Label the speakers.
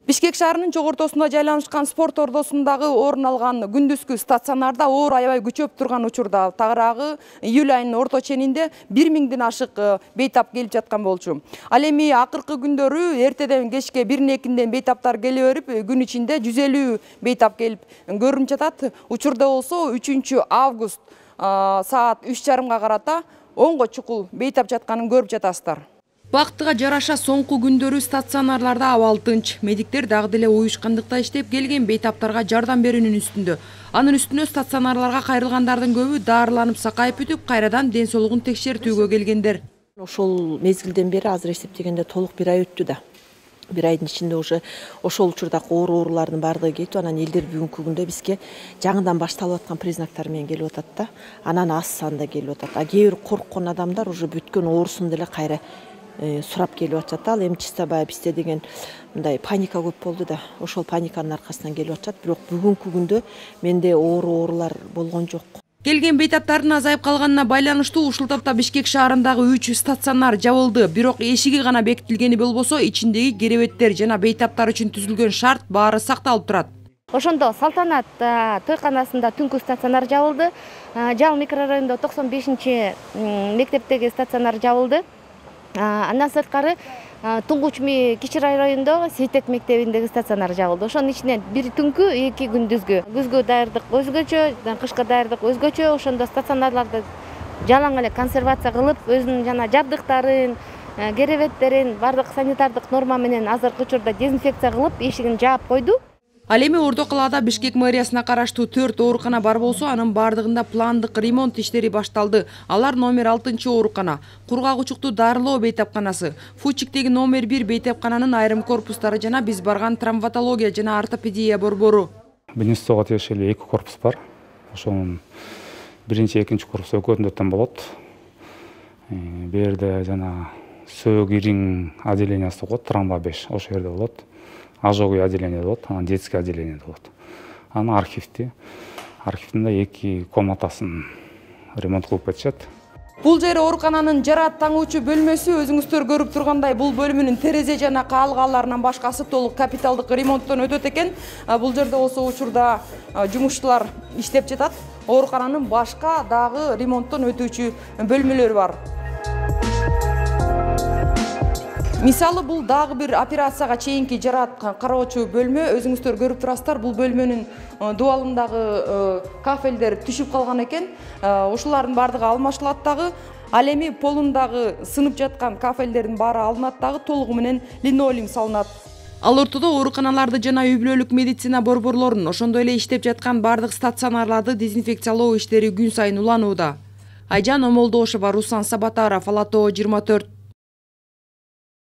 Speaker 1: Бишкек шаарынын жогортосунда жайланышкан спорт ордосундагы орун алган күндүзгү стационарда оор аябай күчөп турган учурда тагыраагы июль айынын орто ченинде 1000ден ашык бейтап келип жаткан болчу. Ал эми акыркы күндөрү эртеден кечке 1-2ден бейтаптар келе берип, күн ичинде 150 бейтап келип көрүнүп жатат. Учурда болсо 3 август саат 3:30 карата оңго чукул бейтап жатканын көрүп жатасыздар. Бактыга жараша соңку күндөрү стационарларда абал тынч. Медиктер дагы деле уюшкандыкта иштеп келген бейтаптарга жардам берүүнүн үстүндө. Анын үстүнө стационарларга кайрылгандардын көбү дарыланып сакайып бүтүп, кайрадан ден соолугун текшертүүгө келгендер.
Speaker 2: Ошол мезгилден бери азыр эсептегенде толук 1 ай өттү да. 1 айдын ичинде уже ошол учурдагы оорулардын баардыгы кетип, анан элдер бүгүнкү күндө бизге жаңыдан башталып аткан признактар менен келип атат да. Анан аз санда келип атат. А кээ бир корккон адамдар уже бүткөн оорусун деле кайра сурап келип атат. Ал эми чисто баягы бизде деген мындай паника көп болду да. Ошол паниканын аркасынан келип атат. Бирок бүгүнкү күндө менде оорулар болгон жок.
Speaker 1: Келген бейтаптардын азайып калганына байланыштуу ушул тапта Бишкек шаарындагы 3 стационар жабылды. Бирок эшиги гана бекитилгени болбосо, ичиндеги керебеттер жана бейтаптар үчүн түзүлгөн шарт баары сакталып турат.
Speaker 3: Ошондо Салтанат тойканасында түнкү стационар жабылды. Жал микрорайонунда 95 мектептеги стационар жабылды. Андан сырткары Туңгучми кичи районундагы Сейтек мектебиндеги стационар жабылды. Ошонун ичинен бир түнкү, 2 күндүзгү. Күзгү даярдык өзгөчө, кышкы даярдык өзгөчө. Ошондо стационарларды жалаң эле консервация кылып, өзүнүн жана жабдыктарын, керебеттерин бардык санитардык норма менен азыркы учурда дезинфекция кылып, эшигин жаап койду.
Speaker 1: Ал эми Орто калаада Бишкек мэриясына караштуу 4 оорукана бар болсо, анын бардыгында пландык ремонт иштери башталды. Алар номер 6 оорукана, Кургагучукту дарылоо бейтапканасы, Фучиктеги номер 1 бейтапкананын айрым корпустары жана биз барган травматология жана ортопедия борбору.
Speaker 4: Бенестого тиешелүү 2 корпус бар. Ошонун 1-2 корпус өкөтүндөтөн болот. Бу жерде жана сөөгү ириң отделениясы болот, травма 5, ошол жерде болот. Ожоговый отделение болот, анан детский отделение болот. Анан архивде 2 комнатасын ремонт кылып кетишет.
Speaker 1: Бул жер оорукананын жараат таңуучу бөлмөсү. Өзүңүздөр көрүп тургандай, бул бөлмөнүн терезе жана каалгааларынан башкасы толук капиталдык ремонттон өтөт экен. Бул жерде болсо учурда жумушчулар иштеп жатат. Оорукананын башка дагы ремонттон өтүүчү бөлмөлөрү бар. Мисалы, бул дагы бир операцияга чейинки жараат кароочу бөлмө. Өзүңүздөр көрүп турасыздар, бул бөлмөнүн дубалындагы кафелдер түшүп калган экен. Ушулардын бардыгы алмашылат дагы. Ал эми полундагы сынып жаткан кафелдердин баары алынат дагы, толугу менен линолеум салынат. Ал ортодо ооруканаларды жана үй-бүлөлүк медицина борборлорун, ошондой эле иштеп жаткан бардык стационарларды дезинфекциялоо иштери күн сайын уланууда. Айжан Омолдошова, Руслан Сабатаров, Ала Тоо 24.